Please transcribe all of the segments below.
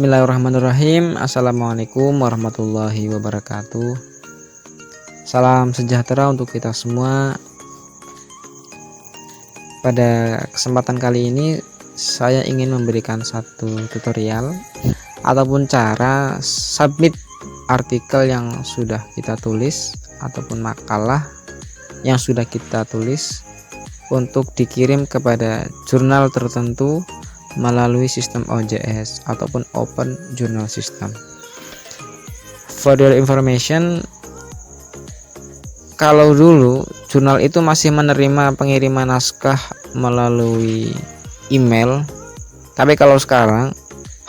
Bismillahirrahmanirrahim. Assalamualaikum warahmatullahi wabarakatuh. Salam sejahtera untuk kita semua. Pada kesempatan kali ini saya ingin memberikan satu tutorial ataupun cara submit artikel yang sudah kita tulis ataupun makalah yang sudah kita tulis untuk dikirim kepada jurnal tertentu melalui sistem OJS ataupun Open Journal System. For your information, kalau dulu jurnal itu masih menerima pengiriman naskah melalui email, tapi kalau sekarang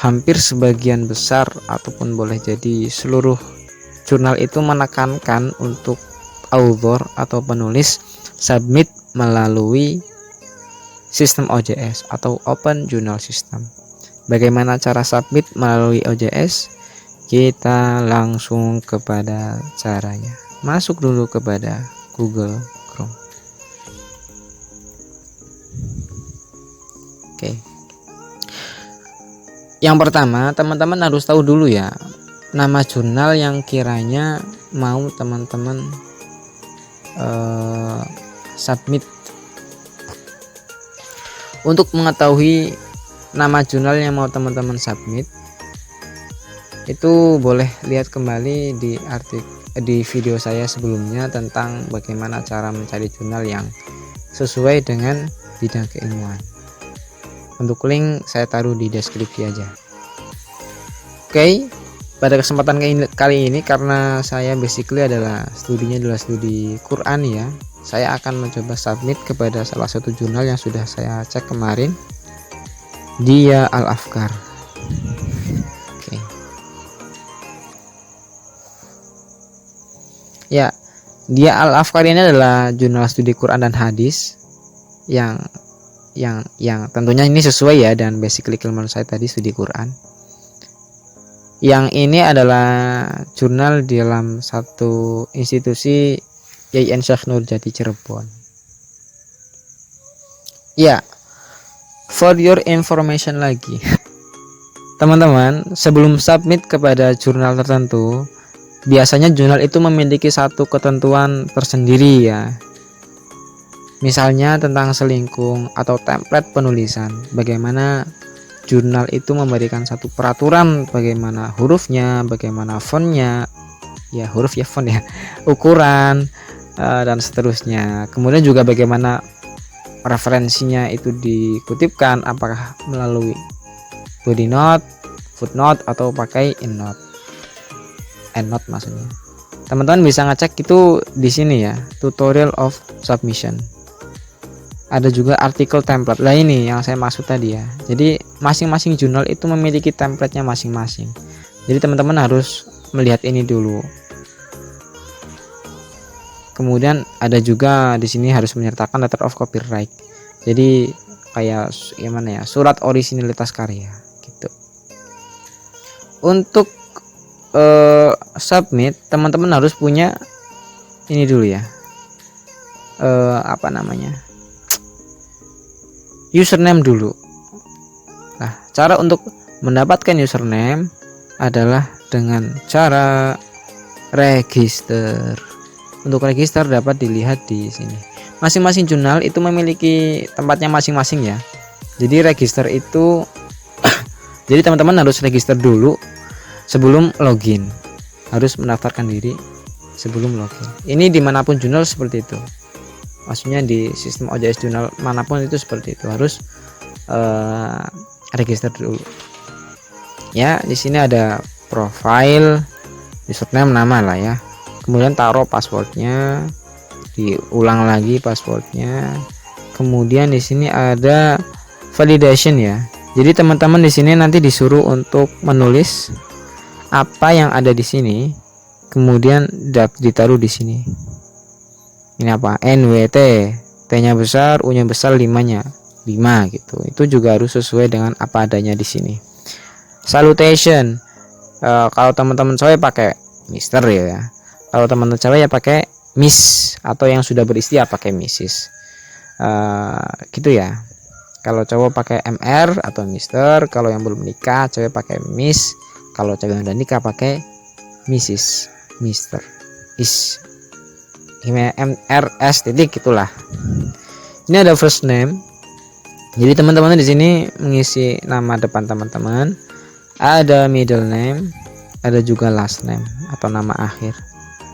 hampir sebagian besar ataupun boleh jadi seluruh jurnal itu menekankan untuk author atau penulis submit melalui sistem OJS atau Open Journal System. Bagaimana cara submit melalui OJS? Kita langsung kepada caranya. Masuk dulu kepada Google Chrome. Oke. Yang pertama, teman-teman harus tahu dulu ya nama jurnal yang kiranya mau teman-teman submit. Untuk mengetahui nama jurnal yang mau teman-teman submit, itu boleh lihat kembali di video saya sebelumnya tentang bagaimana cara mencari jurnal yang sesuai dengan bidang keilmuan. Untuk link saya taruh di deskripsi aja. Oke, pada kesempatan kali ini karena saya basically studinya adalah studi Quran ya, saya akan mencoba submit kepada salah satu jurnal yang sudah saya cek kemarin, Dia Al-Afkar. Oke. Ya, Dia Al-Afkar ini adalah jurnal studi Quran dan hadis yang tentunya ini sesuai ya dan basically ilmu saya tadi studi Quran. Yang ini adalah jurnal di dalam satu institusi YIN Syekh Nurjati Cirebon. Ya, for your information lagi, teman-teman, sebelum submit kepada jurnal tertentu, biasanya jurnal itu memiliki satu ketentuan tersendiri ya. Misalnya tentang selingkung atau template penulisan, bagaimana jurnal itu memberikan satu peraturan bagaimana hurufnya, bagaimana fontnya, ya huruf ya font ya, ukuran, dan seterusnya. Kemudian juga bagaimana referensinya itu dikutipkan, apakah melalui body note, footnote atau pakai endnote maksudnya. Teman-teman bisa ngecek itu di sini ya, tutorial of submission. Ada juga artikel template. Lah ini yang saya maksud tadi ya. Jadi masing-masing jurnal itu memiliki template-nya masing-masing. Jadi teman-teman harus melihat ini dulu. Kemudian ada juga di sini harus menyertakan letter of copyright. Jadi kayak gimana ya, surat orisinilitas karya gitu. Untuk submit, teman-teman harus punya ini dulu ya. Username dulu. Nah, cara untuk mendapatkan username adalah dengan cara register. Untuk register dapat dilihat di sini. Masing-masing jurnal itu memiliki tempatnya masing-masing ya. Jadi register itu jadi teman-teman harus register dulu sebelum login. Harus mendaftarkan diri sebelum login. Ini dimanapun jurnal seperti itu. Maksudnya di sistem OJS jurnal manapun itu seperti itu, harus register dulu. Ya, di sini ada profile, username, nama lah ya. Kemudian taruh passwordnya, diulang lagi passwordnya. Kemudian di sini ada validation ya. Jadi teman-teman di sini nanti disuruh untuk menulis apa yang ada di sini, kemudian ditaruh di sini. Ini apa? NWT, T-nya besar, U-nya besar, 5-nya 5 gitu. Itu juga harus sesuai dengan apa adanya di sini. Salutation, kalau teman-teman cewek pakai Mister ya. Kalau teman-teman cewek ya pakai Miss, atau yang sudah beristri ya pakai Mrs. Gitu ya. Kalau cowok pakai MR atau Mister, kalau yang belum nikah cewek pakai Miss, kalau cewek yang udah nikah pakai Mrs, Mister, Is, MRS titik itulah. Ini ada first name. Jadi teman-teman di sini mengisi nama depan teman-teman, ada middle name, ada juga last name atau nama akhir.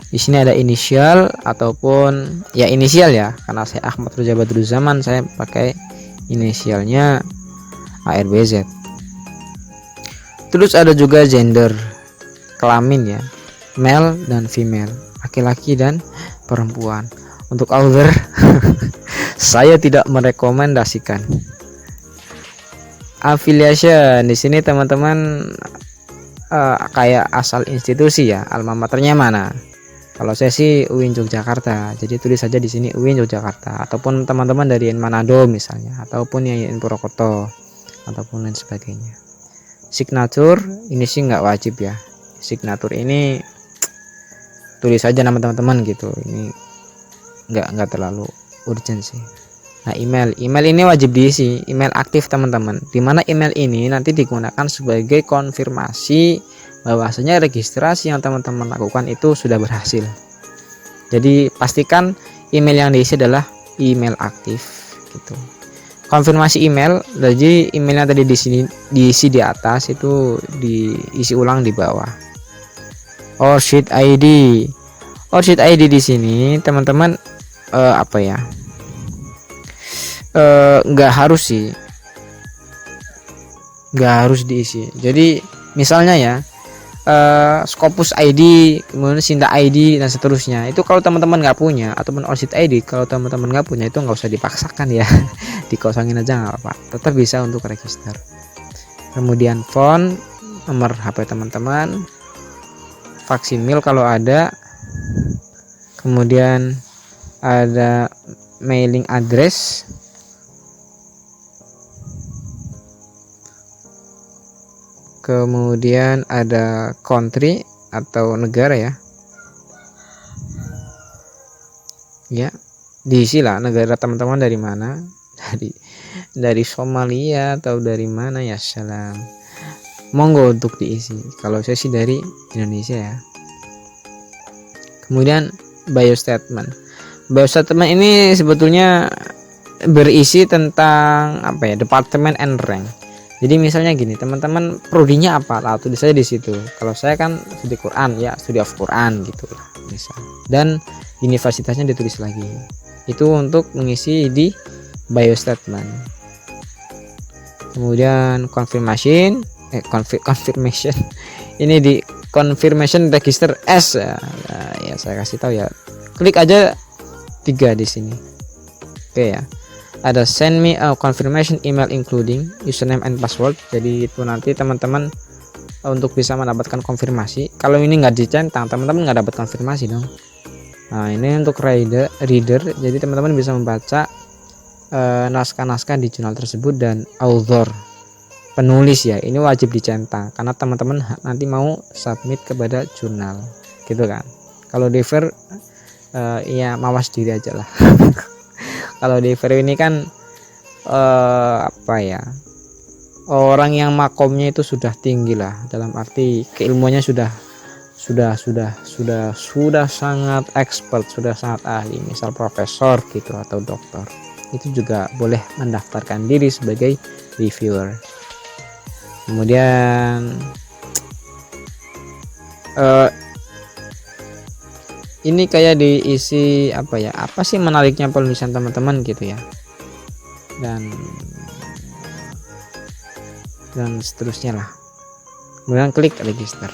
Di sini ada inisial ataupun ya inisial ya, karena saya Ahmad Reza Badruzzaman, saya pakai inisialnya ARBZ. Terus ada juga gender, kelamin ya, male dan female, laki-laki dan perempuan. Untuk author saya tidak merekomendasikan. Affiliation di sini teman-teman kayak asal institusi ya, alma maternya mana. Kalau saya sih UIN Yogyakarta, jadi tulis saja di sini UIN Yogyakarta, ataupun teman-teman dari Manado misalnya, ataupun yang Purwokerto, ataupun lain sebagainya. Signature ini sih nggak wajib ya. Signature ini tulis saja nama teman-teman gitu. Ini nggak terlalu urgent sih. Nah, email ini wajib diisi, email aktif teman-teman. Dimana email ini nanti digunakan sebagai konfirmasi bahwasanya registrasi yang teman-teman lakukan itu sudah berhasil. Jadi pastikan email yang diisi adalah email aktif gitu. Konfirmasi email, jadi emailnya tadi diisi di atas, itu diisi ulang di bawah. OrCheat ID. OrCheat ID di sini teman-teman nggak harus sih, nggak harus diisi. Jadi misalnya ya, Scopus ID, kemudian Sinta ID dan seterusnya, itu kalau teman-teman nggak punya, ataupun OrCheat ID kalau teman-teman nggak punya, itu nggak usah dipaksakan ya. Dikosongin aja nggak apa-apa, tetap bisa untuk register. Kemudian phone, nomor HP teman-teman, faksimil kalau ada, kemudian ada mailing address, kemudian ada country atau negara ya diisi lah negara teman-teman dari mana, dari Somalia atau dari mana ya, salam, monggo untuk diisi. Kalau saya sih dari Indonesia ya. Kemudian bio statement ini sebetulnya berisi tentang departemen and rank. Jadi misalnya gini, teman-teman prodinya apa, lah tulis saja di situ. Kalau saya kan studi Quran ya, studi of Quran gitu lah misal. Dan universitasnya ditulis lagi. Itu untuk mengisi di bio statement. Kemudian confirmation ini di confirmation register S ya. Nah, ya saya kasih tahu ya. Klik aja 3 di sini. Oke ya. Ada send me a confirmation email including username and password. Jadi itu nanti teman-teman untuk bisa mendapatkan konfirmasi. Kalau ini nggak dicentang, teman-teman nggak dapat konfirmasi dong. Nah, ini untuk reader. Jadi teman-teman bisa membaca naskah-naskah di jurnal tersebut. Dan author, penulis ya, ini wajib dicentang karena teman-teman nanti mau submit kepada jurnal gitu kan. Kalau diver ya mawas diri aja lah. Kalau diver ini kan orang yang makomnya itu sudah tinggi lah, dalam arti keilmuannya sudah sangat expert, sudah sangat ahli, misal profesor gitu atau doktor, itu juga boleh mendaftarkan diri sebagai reviewer. Kemudian ini kayak diisi apa sih menariknya penulisan teman-teman gitu ya, dan seterusnya lah. Kemudian klik register.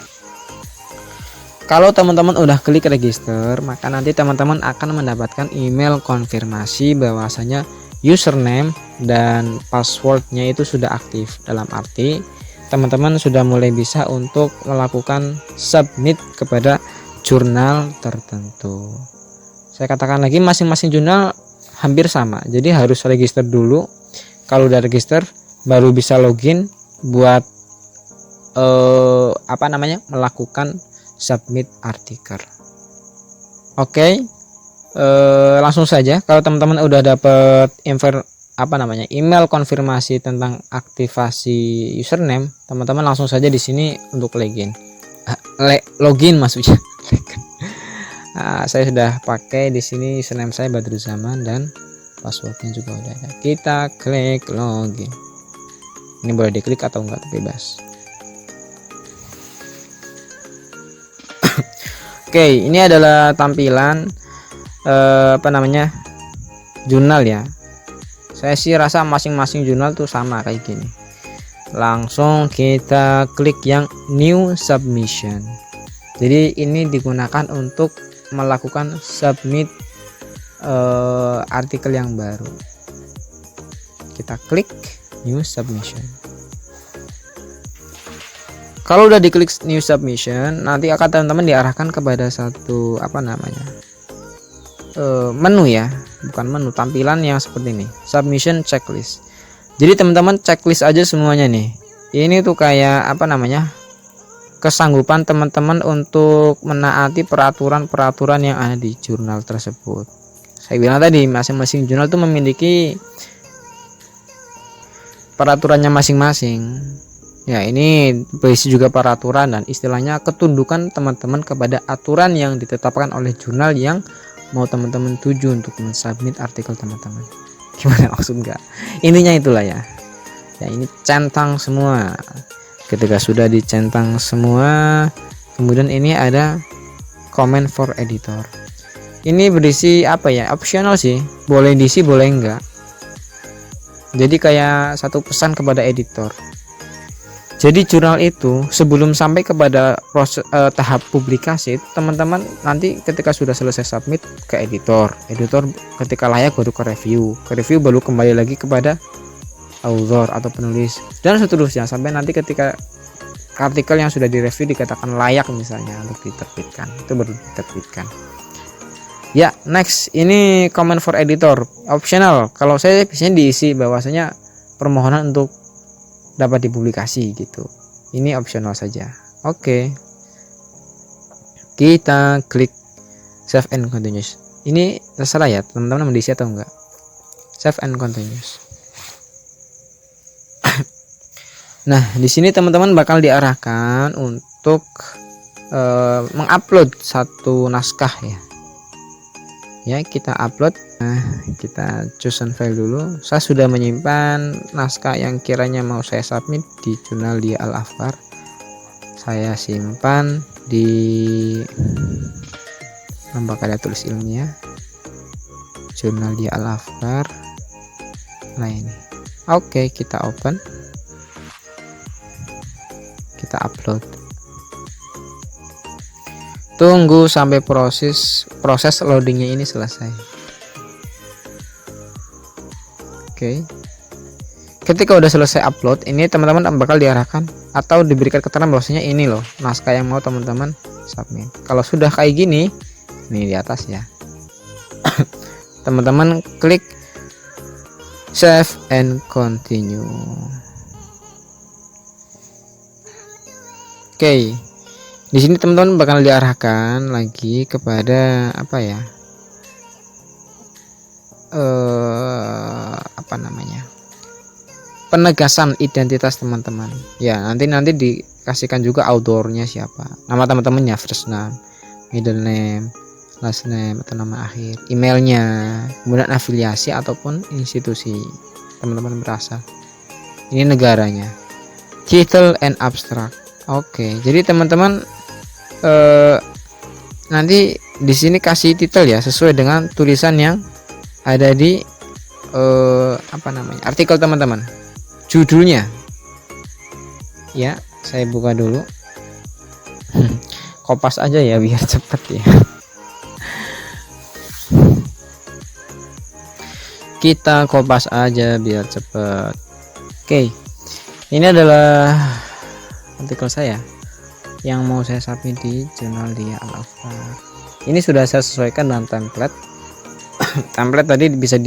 Kalau teman-teman udah klik register, maka nanti teman-teman akan mendapatkan email konfirmasi bahwasanya username dan passwordnya itu sudah aktif. Dalam arti teman-teman sudah mulai bisa untuk melakukan submit kepada jurnal tertentu. Saya katakan lagi, masing-masing jurnal hampir sama, jadi harus register dulu. Kalau udah register baru bisa login buat melakukan submit artikel. Oke, langsung saja. Kalau teman-teman udah dapat apa namanya, email konfirmasi tentang aktivasi username, teman-teman langsung saja di sini untuk login maksudnya. Nah, saya sudah pakai di sini username saya Badruzaman dan passwordnya juga udah ada. Kita klik login. Ini boleh diklik atau enggak, bebas. Oke, ini adalah tampilan apa namanya, jurnal ya. Saya sih rasa masing-masing jurnal tuh sama kayak gini. Langsung kita klik yang new submission. Jadi ini digunakan untuk melakukan submit artikel yang baru. Kita klik new submission. Kalau udah diklik new submission, nanti akan teman-teman diarahkan kepada satu apa namanya, menu ya, bukan menu, tampilan yang seperti ini, submission checklist. Jadi teman-teman checklist aja semuanya nih. Ini tuh kayak apa namanya, kesanggupan teman-teman untuk menaati peraturan-peraturan yang ada di jurnal tersebut. Saya bilang tadi masing-masing jurnal tuh memiliki peraturannya masing-masing. Ya, ini berisi juga peraturan dan istilahnya ketundukan teman-teman kepada aturan yang ditetapkan oleh jurnal yang mau teman-teman tuju untuk mensubmit artikel teman-teman. Gimana maksud enggak? Intinya itulah ya. Ya, ini centang semua. Ketika sudah dicentang semua, kemudian ini ada comment for editor. Ini berisi apa ya? Optional sih. Boleh diisi, boleh enggak. Jadi kayak satu pesan kepada editor. Jadi jurnal itu sebelum sampai kepada proses tahap publikasi, teman-teman nanti ketika sudah selesai submit ke editor ketika layak baru ke review baru kembali lagi kepada author atau penulis dan seterusnya sampai nanti ketika artikel yang sudah direview dikatakan layak misalnya untuk diterbitkan, itu baru diterbitkan. Ya, next ini comment for editor optional. Kalau saya biasanya diisi bahwasanya permohonan untuk dapat dipublikasi gitu. Ini opsional saja. Oke. Kita klik save and continuous. Ini terserah ya, teman-teman mau diisi atau enggak. Save and continuous. Nah, di sini teman-teman bakal diarahkan untuk mengupload satu naskah ya. Ya, kita upload. Nah, kita choose file dulu. Saya sudah menyimpan naskah yang kiranya mau saya submit di jurnal Dia Al-Afkar. Saya simpan di lembaga karya tulis ilmiah jurnal Dia Al-Afkar. Nah, ini. Oke, kita open. Kita upload. Tunggu sampai proses loadingnya ini selesai. Oke. Ketika udah selesai upload, ini teman-teman bakal diarahkan atau diberikan keterangan bahwasanya ini loh naskah yang mau teman-teman submit. Kalau sudah kayak gini, nih di atas ya. Teman-teman klik save and continue. Oke. Di sini teman-teman bakal diarahkan lagi kepada apa ya? Apa namanya? Penegasan identitas teman-teman. Ya, nanti dikasihkan juga authornya siapa. Nama teman-temannya, first name, middle name, last name atau nama akhir, emailnya, kemudian afiliasi ataupun institusi teman-teman berasal. Ini negaranya. Title and abstract. Oke, jadi teman-teman nanti di sini kasih titel ya sesuai dengan tulisan yang ada di apa namanya, artikel teman-teman. Judulnya ya, saya buka dulu. Kopas aja ya biar cepet ya. Kita kopas aja biar cepet. Oke, ini adalah artikel saya yang mau saya submit di jurnal Dia Al-Afkar. Ini sudah saya sesuaikan dengan template. Template tadi bisa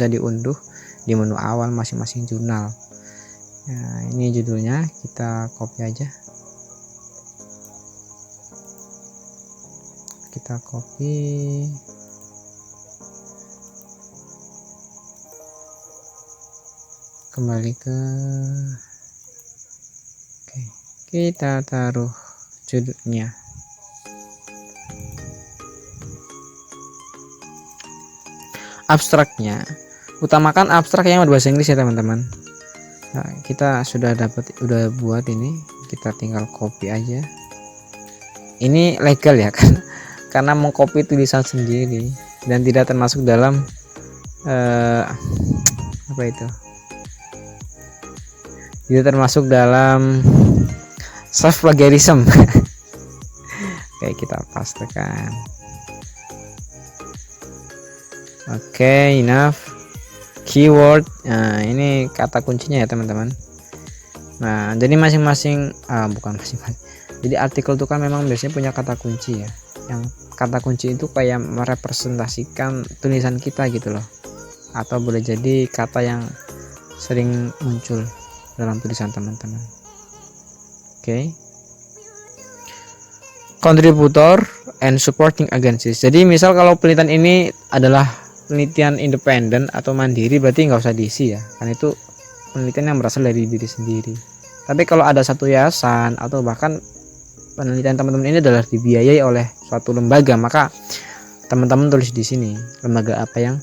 diunduh di menu awal masing-masing jurnal. Nah, ini judulnya, kita copy aja. Kita copy. kembali ke oke, kita taruh judulnya. Abstraknya, utamakan abstrak yang berbahasa Inggris ya teman-teman. Nah, kita sudah buat ini, kita tinggal copy aja. Ini legal ya kan, karena mengcopy tulisan sendiri dan tidak termasuk dalam apa itu, tidak termasuk dalam self plagiarism. Oke, kita pastekan. Oke, enough. Keyword, nah ini kata kuncinya ya teman-teman. Nah, jadi masing-masing bukan masing-masing, jadi artikel itu kan memang biasanya punya kata kunci ya, yang kata kunci itu kayak merepresentasikan tulisan kita gitu loh, atau boleh jadi kata yang sering muncul dalam tulisan teman-teman. Oke, contributor and supporting agencies. Jadi misal kalau penelitian ini adalah penelitian independen atau mandiri, berarti nggak usah diisi ya, kan itu penelitian yang berasal dari diri sendiri. Tapi kalau ada satu yayasan atau bahkan penelitian teman-teman ini adalah dibiayai oleh suatu lembaga, maka teman-teman tulis di sini lembaga apa yang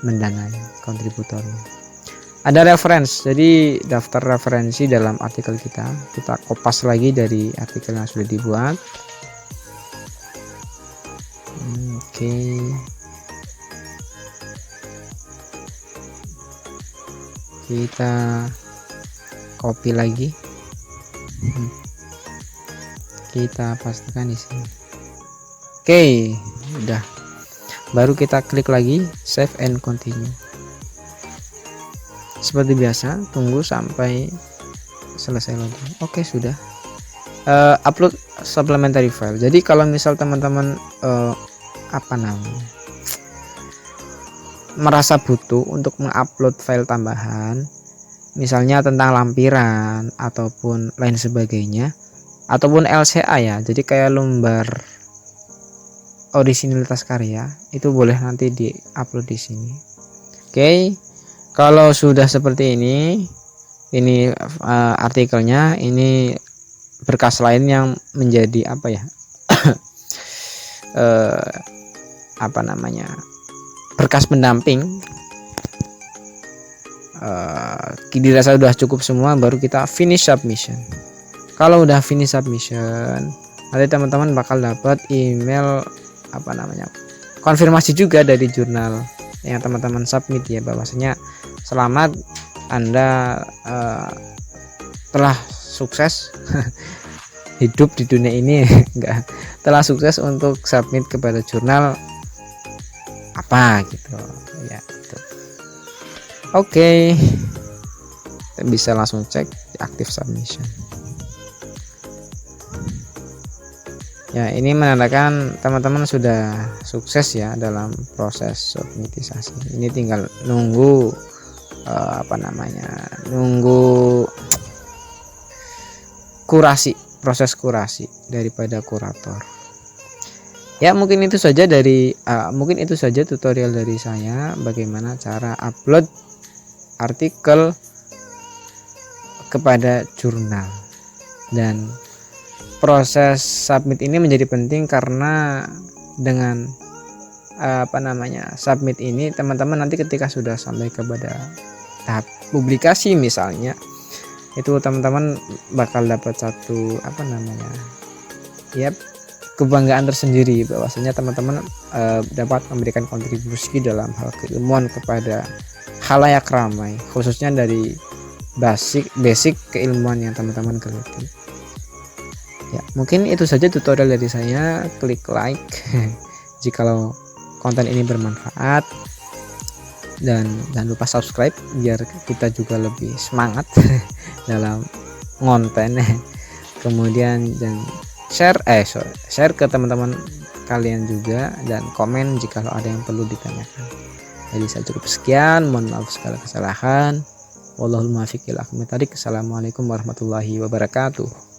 mendanai kontributornya. Ada reference, jadi daftar referensi dalam artikel kita kopas lagi dari artikel yang sudah dibuat. Oke. Kita copy lagi, kita pastikan di sini. Oke, udah. Baru kita klik lagi save and continue. Seperti biasa, tunggu sampai selesai lagi. Oke, sudah. Upload supplementary file. Jadi kalau misal teman-teman merasa butuh untuk mengupload file tambahan, misalnya tentang lampiran ataupun lain sebagainya, ataupun LCA ya, jadi kayak lembar originalitas karya, itu boleh nanti di-upload di sini. Oke, kalau sudah seperti ini artikelnya, ini berkas lain yang menjadi berkas pendamping. Dirasa sudah cukup semua, baru kita finish submission. Kalau udah finish submission, nanti teman-teman bakal dapat email konfirmasi juga dari jurnal yang teman-teman submit ya, bahwasanya selamat, Anda telah sukses hidup di dunia ini. Telah sukses untuk submit kepada jurnal apa gitu ya gitu. Oke, bisa langsung cek di active submission ya. Ini menandakan teman-teman sudah sukses ya dalam proses submitisasi. Ini tinggal nunggu proses kurasi daripada kurator. Ya, mungkin itu saja tutorial dari saya bagaimana cara upload artikel kepada jurnal. Dan proses submit ini menjadi penting karena dengan submit ini teman-teman nanti ketika sudah sampai kepada tahap publikasi misalnya, itu teman-teman bakal dapat satu kebanggaan tersendiri, bahwasanya teman-teman dapat memberikan kontribusi dalam hal keilmuan kepada khalayak ramai, khususnya dari basic keilmuan yang teman-teman geluti. Ya, mungkin itu saja tutorial dari saya. Klik like jikalau konten ini bermanfaat, dan jangan lupa subscribe biar kita juga lebih semangat dalam ngonten. Kemudian dan share ke teman-teman kalian juga, dan komen jika ada yang perlu ditanyakan. Jadi saya cukup sekian, mohon maaf segala kesalahan. Wallahul muwaffiq ila aqwamit thoriq. Assalamualaikum warahmatullahi wabarakatuh.